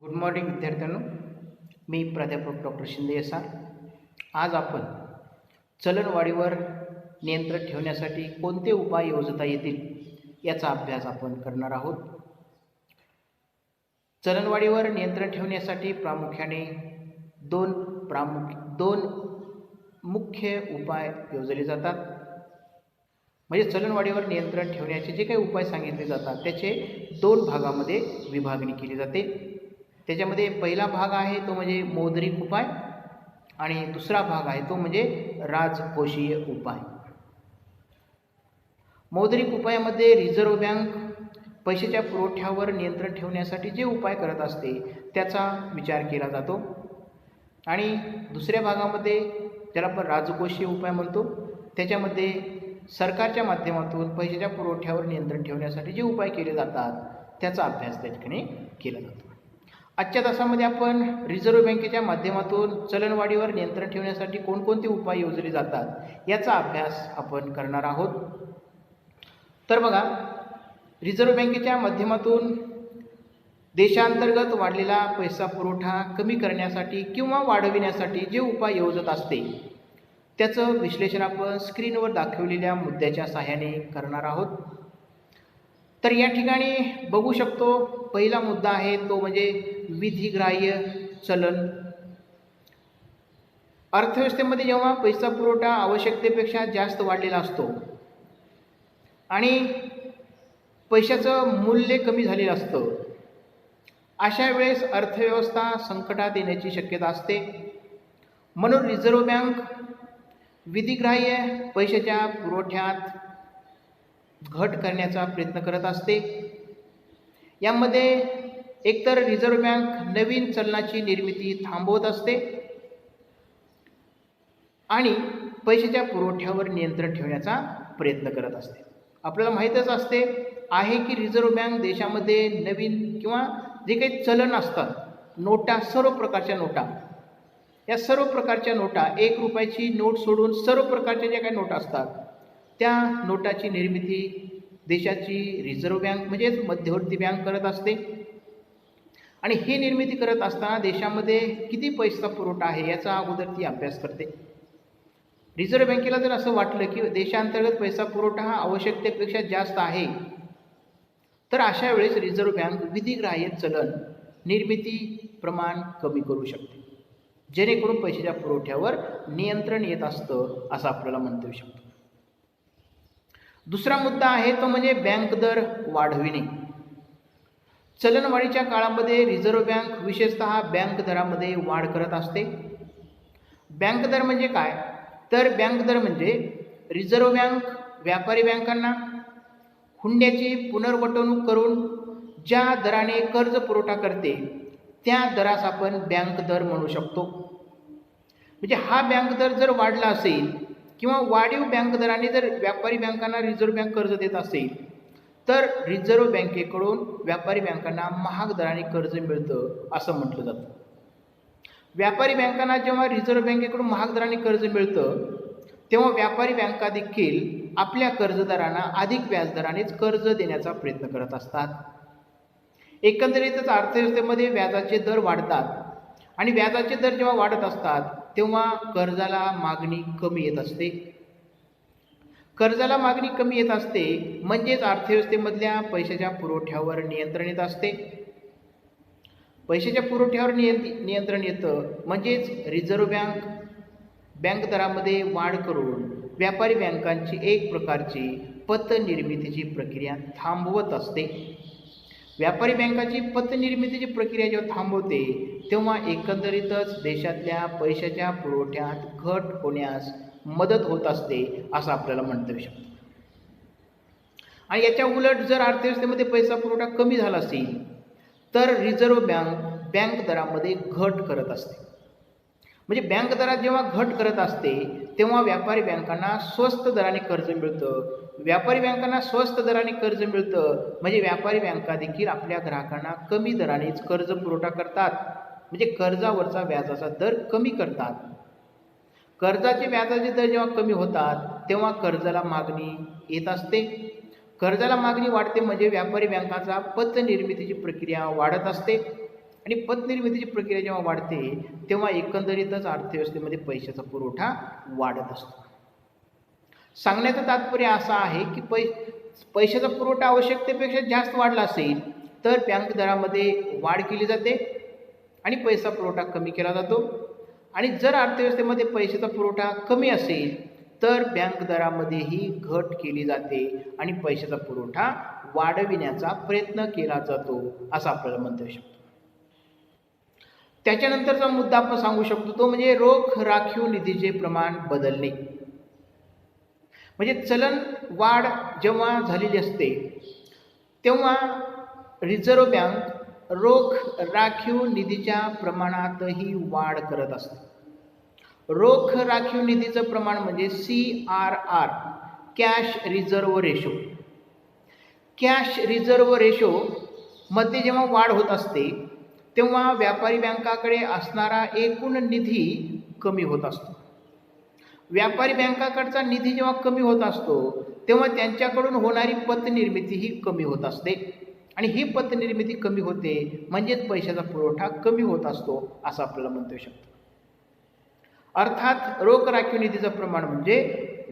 Good morning विद्यार्थ्यांनो. मी प्राध्यापक doctor Shinde SR. आज आपण चलनवाढीवर नियंत्रण ठेवण्यासाठी कोणते उपाय योजता येतील याचा अभ्यास आपण करणार आहोत. चलनवाढीवर नियंत्रण ठेवण्यासाठी प्रामुख्याने दोन मुख्य उपाय योजले जातात. म्हणजे चलनवाढीवर नियंत्रण ठेवण्याचे जे काही उपाय सांगितले जातात त्याचे दोन भागामध्ये विभागणी केली जाते. त्याच्यामध्ये पहिला भाग आहे तो म्हणजे मौद्रिक उपाय आणि दुसरा भाग आहे तो म्हणजे राजकोषीय उपाय. मौद्रिक उपायामध्ये रिझर्व्ह बँक पैशाच्या पुरवठ्यावर नियंत्रण ठेवण्यासाठी जे उपाय करत असते त्याचा विचार केला जातो. आणि दुसऱ्या भागामध्ये ज्याला आपण राजकोषीय उपाय म्हणतो त्याच्यामध्ये सरकारच्या माध्यमातून पैशाच्या पुरवठ्यावर नियंत्रण ठेवण्यासाठी जे उपाय केले जातात त्याचा अभ्यास त्या ठिकाणी केला जातो. आजच्या तासामध्ये आपण रिझर्व्ह बँकेच्या माध्यमातून चलनवाढीवर नियंत्रण ठेवण्यासाठी कोणकोणते उपाय योजले जातात याचा अभ्यास आपण करणार आहोत. तर बघा, रिझर्व्ह बँकेच्या माध्यमातून देशांतर्गत वाढलेला पैसा पुरवठा कमी करण्यासाठी किंवा वाढविण्यासाठी जे उपाय योजत असते त्याचं विश्लेषण आपण स्क्रीनवर दाखवलेल्या मुद्द्याच्या सहाय्याने करणार आहोत. तर या ठिकाणी बघू शकतो, पहिला मुद्दा आहे तो म्हणजे विधिग्राह्य चलन. अर्थव्यवस्थेमध्ये जेव्हा पैसा पुरवठा आवश्यकतेपेक्षा जास्त वाढलेला असतो आणि पैशाचं मूल्य कमी झालेलं असतं, अशा वेळेस अर्थव्यवस्था संकटात येण्याची शक्यता असते. म्हणून रिझर्व्ह बँक विधिग्राह्य पैशाच्या पुरवठ्यात घट करण्याचा प्रयत्न करत असते. यामध्ये एकतर रिझर्व्ह बँक नवीन चलनाची निर्मिती थांबवत असते आणि पैशाच्या पुरवठ्यावर नियंत्रण ठेवण्याचा प्रयत्न करत असते. आपल्याला माहीतच असते आहे की रिझर्व्ह बँक देशामध्ये नवीन किंवा जे काही चलन असतात, नोटा, सर्व प्रकारच्या नोटा, या सर्व प्रकारच्या नोटा, 1 रुपयाची नोट सोडून सर्व प्रकारच्या ज्या काही नोटा असतात त्या नोटाची निर्मिती देशाची रिझर्व्ह बँक म्हणजेच मध्यवर्ती बँक करत असते. आणि ही निर्मिती करत असताना देशामध्ये किती पैसा पुरवठा आहे याचा अगोदर ती अभ्यास करते. रिझर्व्ह बँकेला जर असं वाटलं की देशांतर्गत पैसा पुरवठा हा आवश्यकतेपेक्षा जास्त आहे तर अशा वेळेस रिझर्व्ह बँक विधिग्राह्य चलन निर्मिती प्रमाण कमी करू शकते, जेणेकरून पैशाच्या पुरवठ्यावर नियंत्रण येत असतं असं आपल्याला म्हणता येऊ शकतं. दुसरा मुद्दा आहे तो म्हणजे बँक दर वाढविणे. चलनवाढीच्या काळामध्ये रिझर्व्ह बँक विशेषतः बँक दरामध्ये वाढ करत असते. बँक दर म्हणजे काय? तर बँक दर म्हणजे रिझर्व्ह बँक व्यापारी बँकांना हुंड्याची पुनर्वटवणूक करून ज्या दराने कर्ज पुरवठा करते त्या दरास आपण बँक दर म्हणू शकतो. म्हणजे हा बँक दर जर वाढला असेल किंवा वाढीव बँक दराने जर व्यापारी बँकांना रिझर्व्ह बँक कर्ज देत असेल तर रिझर्व्ह बँकेकडून व्यापारी बँकांना महाग दराने कर्ज मिळतं असं म्हटलं जातं. व्यापारी बँकांना जेव्हा रिझर्व्ह बँकेकडून महाग दराने कर्ज मिळतं तेव्हा व्यापारी बँका देखील आपल्या कर्जदारांना अधिक व्याजदरानेच कर्ज देण्याचा प्रयत्न करत असतात. एकंदरीतच अर्थव्यवस्थेमध्ये व्याजाचे दर वाढतात आणि व्याजाचे दर जेव्हा वाढत असतात तेव्हा कर्जाला मागणी कमी येत असते. कर्जाला मागणी कमी येत असते म्हणजेच अर्थव्यवस्थेमधल्या पैशाच्या पुरवठ्यावर नियंत्रण येत असते. पैशाच्या पुरवठ्यावर नियंत्रण येतं म्हणजेच रिझर्व्ह बँक दरामध्ये वाढ करून व्यापारी बँकांची एक प्रकारची पतनिर्मितीची प्रक्रिया थांबवत असते. व्यापारी बँकाची पतनिर्मितीची प्रक्रिया जेव्हा थांबवते तेव्हा एकंदरीतच देशातल्या पैशाच्या पुरवठ्यात घट होण्यास मदत होत असते असं आपल्याला म्हणता येऊ शकतं. आणि याच्या उलट जर अर्थव्यवस्थेमध्ये पैसा पुरवठा कमी झाला असेल तर रिझर्व्ह बँक दरामध्ये घट करत असते. म्हणजे बँक दरात जेव्हा घट करत असते तेव्हा व्यापारी बँकांना स्वस्त दराने कर्ज मिळतं. व्यापारी बँकांना स्वस्त दराने कर्ज मिळतं म्हणजे व्यापारी बँका देखील आपल्या ग्राहकांना कमी दरानेच कर्ज पुरवठा करतात. म्हणजे कर्जावरचा व्याजाचा दर कमी करतात. कर्जाचे व्याजाचे दर जेव्हा कमी होतात तेव्हा कर्जाला मागणी येत असते. कर्जाला मागणी वाढते म्हणजे व्यापारी बँकाचा पतनिर्मितीची प्रक्रिया वाढत असते आणि पतनिर्मितीची प्रक्रिया जेव्हा वाढते तेव्हा एकंदरीतच अर्थव्यवस्थेमध्ये पैशाचा पुरवठा वाढत असतो. सांगण्याचं तात्पर्य असं आहे की पैशाचा पुरवठा आवश्यकतेपेक्षा जास्त वाढला असेल तर बँक दरामध्ये वाढ केली जाते आणि पैसा पुरवठा कमी केला जातो. आणि जर अर्थव्यवस्थेमध्ये पैशाचा पुरवठा कमी असेल तर बँक दरामध्येही घट केली जाते आणि पैशाचा पुरवठा वाढविण्याचा प्रयत्न केला जातो असं आपल्याला म्हणता येऊ शकतो. त्याच्यानंतरचा मुद्दा आपण सांगू शकतो तो म्हणजे रोख राखीव निधीचे प्रमाण बदलणे. म्हणजे चलन वाढ जेव्हा झालेली असते तेव्हा रिझर्व्ह बँक रोख राखीव निधीच्या प्रमाणातही वाढ करत असते. रोख राखीव निधीचं प्रमाण म्हणजे CRR, cash reserve ratio. Cash reserve ratio मध्ये जेव्हा वाढ होत असते तेव्हा व्यापारी बँकाकडे असणारा एकूण निधी कमी होत असतो. व्यापारी बँकाकडचा निधी जेव्हा कमी होत असतो तेव्हा त्यांच्याकडून होणारी पतनिर्मिती ही कमी होत असते आणि ही पतनिर्मिती कमी होते म्हणजेच पैशाचा पुरवठा कमी होत असतो असं आपल्याला म्हणता येऊ शकतं. अर्थात रोख राखीव निधीचं प्रमाण म्हणजे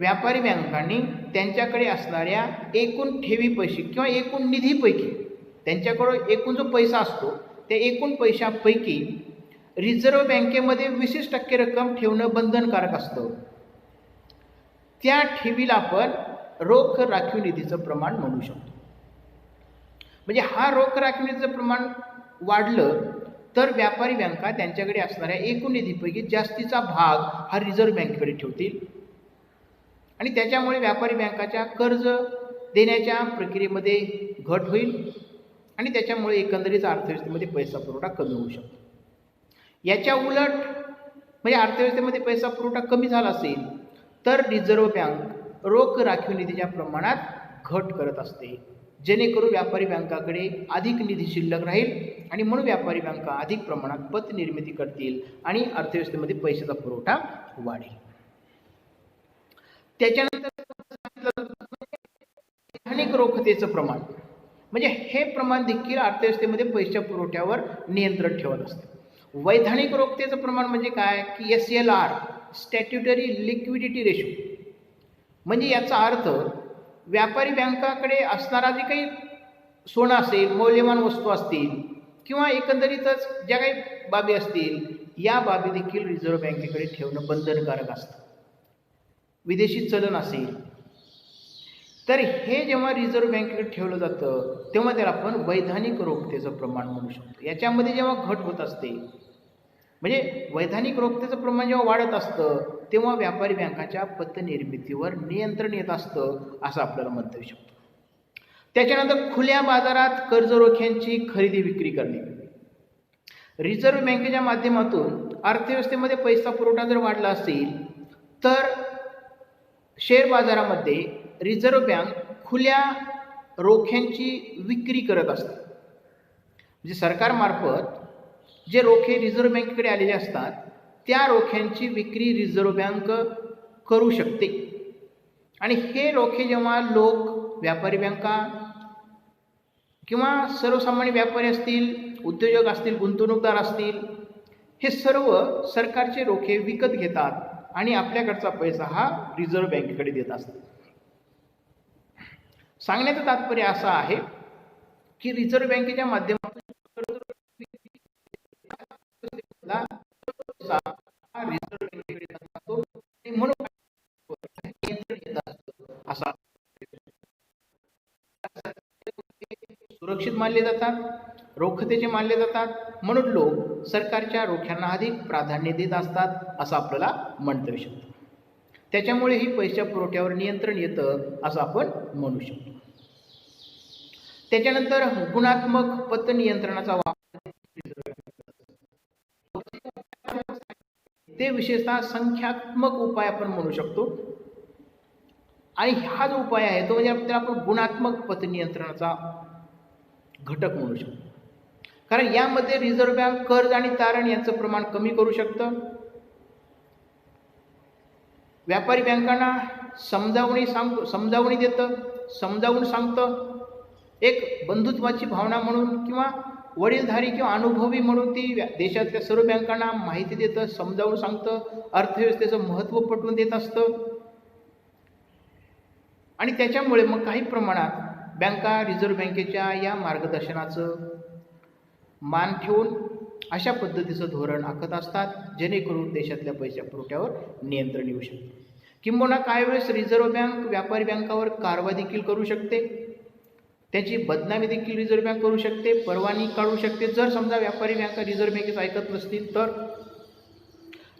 व्यापारी बँकांनी त्यांच्याकडे असणाऱ्या एकूण ठेवीपैकी किंवा एकूण निधीपैकी त्यांच्याकडे एकूण जो पैसा असतो त्या एकूण पैशापैकी रिझर्व्ह बँकेमध्ये 20% रक्कम ठेवणं बंधनकारक असतं. त्या ठेवीला आपण रोख राखीव निधीचं प्रमाण म्हणू शकतो. म्हणजे हा रोख राखीव निधीचं प्रमाण वाढलं तर व्यापारी बँका त्यांच्याकडे असणाऱ्या एकूण निधीपैकी जास्तीचा भाग हा रिझर्व्ह बँकेकडे ठेवतील आणि त्याच्यामुळे व्यापारी बँकाच्या कर्ज देण्याच्या प्रक्रियेमध्ये घट होईल आणि त्याच्यामुळे एकंदरीत अर्थव्यवस्थेमध्ये पैसा पुरवठा कमी होऊ शकतो. याच्या उलट म्हणजे अर्थव्यवस्थेमध्ये पैसा पुरवठा कमी झाला असेल तर रिझर्व्ह बँक रोख राखीव निधीच्या प्रमाणात घट करत असते जेणेकरून व्यापारी बँकाकडे अधिक निधी शिल्लक राहील आणि म्हणून व्यापारी बँका अधिक प्रमाणात पतनिर्मिती करतील आणि अर्थव्यवस्थेमध्ये पैशाचा पुरवठा वाढेल. त्याच्यानंतर वैधानिक रोखतेचं प्रमाण म्हणजे हे प्रमाण देखील अर्थव्यवस्थेमध्ये पैशाच्या पुरवठ्यावर नियंत्रण ठेवत असते. वैधानिक रोखतेचं प्रमाण म्हणजे काय की SLR, स्टॅट्युटरी लिक्विडिटी रेशो. म्हणजे याचा अर्थ व्यापारी बँकाकडे असणारा जे काही सोनं असेल, मौल्यवान वस्तू असतील किंवा एकंदरीतच ज्या काही बाबी असतील या बाबी देखील रिझर्व्ह बँकेकडे ठेवणं बंधनकारक असतं. विदेशी चलन असेल तर हे जेव्हा रिझर्व्ह बँकेकडे ठेवलं जातं तेव्हा त्याला आपण वैधानिक रोखतेचं प्रमाण म्हणू शकतो. याच्यामध्ये जेव्हा घट होत असते म्हणजे वैधानिक रोखतेचं प्रमाण जेव्हा वाढत असतं तेव्हा व्यापारी बँकाच्या पतनिर्मितीवर नियंत्रण येत असतं असं आपल्याला म्हणता येऊ शकतं. त्याच्यानंतर खुल्या बाजारात कर्ज रोख्यांची खरेदी विक्री करणे. रिझर्व्ह बँकेच्या माध्यमातून अर्थव्यवस्थेमध्ये पैसा पुरवठा जर वाढला असेल तर शेअर बाजारामध्ये रिझर्व्ह बँक खुल्या रोख्यांची विक्री करत असते. म्हणजे सरकारमार्फत जे रोखे रिझर्व्ह बँकेकडे आलेले असतात त्या रोख्यांची विक्री रिझर्व्ह बँक करू शकते आणि हे रोखे जेव्हा लोक व्यापारी बँका किंवा सर्वसामान्य व्यापारी असतील, उद्योजक असतील, गुंतवणूकदार असतील हे सर्व सरकारचे रोखे विकत घेतात आणि आपल्याकडचा पैसा हा रिझर्व्ह बँकेकडे देत असतात. सांगण्याचं तात्पर्य असं आहे की रिझर्व्ह बँकेच्या माध्यमातून म्हणून असा सुरक्षित मानले जातात, रोखतेचे मानले जातात म्हणून लोक सरकारच्या रोख्यांना अधिक प्राधान्य देत असतात असं आपल्याला म्हणता येऊ शकतं. त्याच्यामुळे ही पैशाच्या पुरवठ्यावर नियंत्रण येतं असं आपण म्हणू शकतो. त्याच्यानंतर गुणात्मक पतनियंत्रणाचा वापर ते विशेषतः संख्यात्मक उपाय आपण म्हणू शकतो आणि हा जो उपाय आहे तो म्हणजे त्याला आपण गुणात्मक पतनियंत्रणाचा घटक म्हणू शकतो. कारण यामध्ये रिझर्व्ह बँक कर्ज आणि तारण यांचं प्रमाण कमी करू शकतं. व्यापारी बँकांना समजावणी देतं, समजावून सांगतं. एक बंधुत्वाची भावना म्हणून किंवा वडीलधारी किंवा अनुभवी म्हणून ती देशातल्या सर्व बँकांना माहिती देतं, समजावून सांगतं, अर्थव्यवस्थेचं महत्त्व पटवून देत असतं. आणि त्याच्यामुळे मग काही प्रमाणात बँका रिझर्व्ह बँकेच्या या मार्गदर्शनाचं मान ठेवून अशा पद्धतीचं धोरण आखत असतात, जेणेकरून देशातल्या पैसा पुरवठ्यावर नियंत्रण येऊ शकते. किंबहुना काही वेळेस रिझर्व्ह बँक व्यापारी बँकावर कारवाई देखील करू शकते, त्याची बदनामी देखील रिझर्व्ह बँक करू शकते, परवानगी काढू शकते. जर समजा व्यापारी बँका रिझर्व्ह बँकेचं ऐकत नसतील तर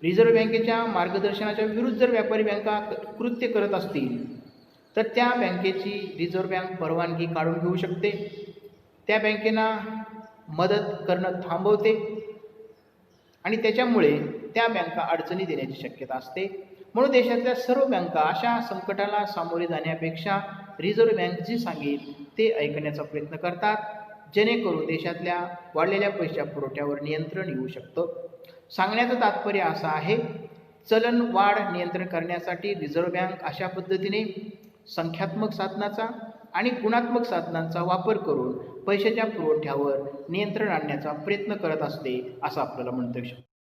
रिझर्व्ह बँकेच्या मार्गदर्शनाच्या विरुद्ध जर व्यापारी बँका कृत्य करत असतील तर त्या बँकेची रिझर्व्ह बँक परवानगी काढून घेऊ शकते, त्या बँकेना मदत करणं थांबवते आणि त्याच्यामुळे त्या बँका अडचणी देण्याची शक्यता असते. म्हणून देशातल्या सर्व बँका अशा संकटाला सामोरे जाण्यापेक्षा रिझर्व्ह बँक जी सांगेल ते ऐकण्याचा प्रयत्न करतात, जेणेकरून देशातल्या वाढलेल्या पैशा पुरवठ्यावर नियंत्रण येऊ शकतं. सांगण्याचं तात्पर्य असं आहे, चलन वाढ नियंत्रण करण्यासाठी रिझर्व्ह बँक अशा पद्धतीने संख्यात्मक साधनाचा आणि गुणात्मक साधनांचा वापर करून पैशाच्या पुरवठ्यावर नियंत्रण आणण्याचा प्रयत्न करत असते, असं आपल्याला म्हणता येऊ शकतं.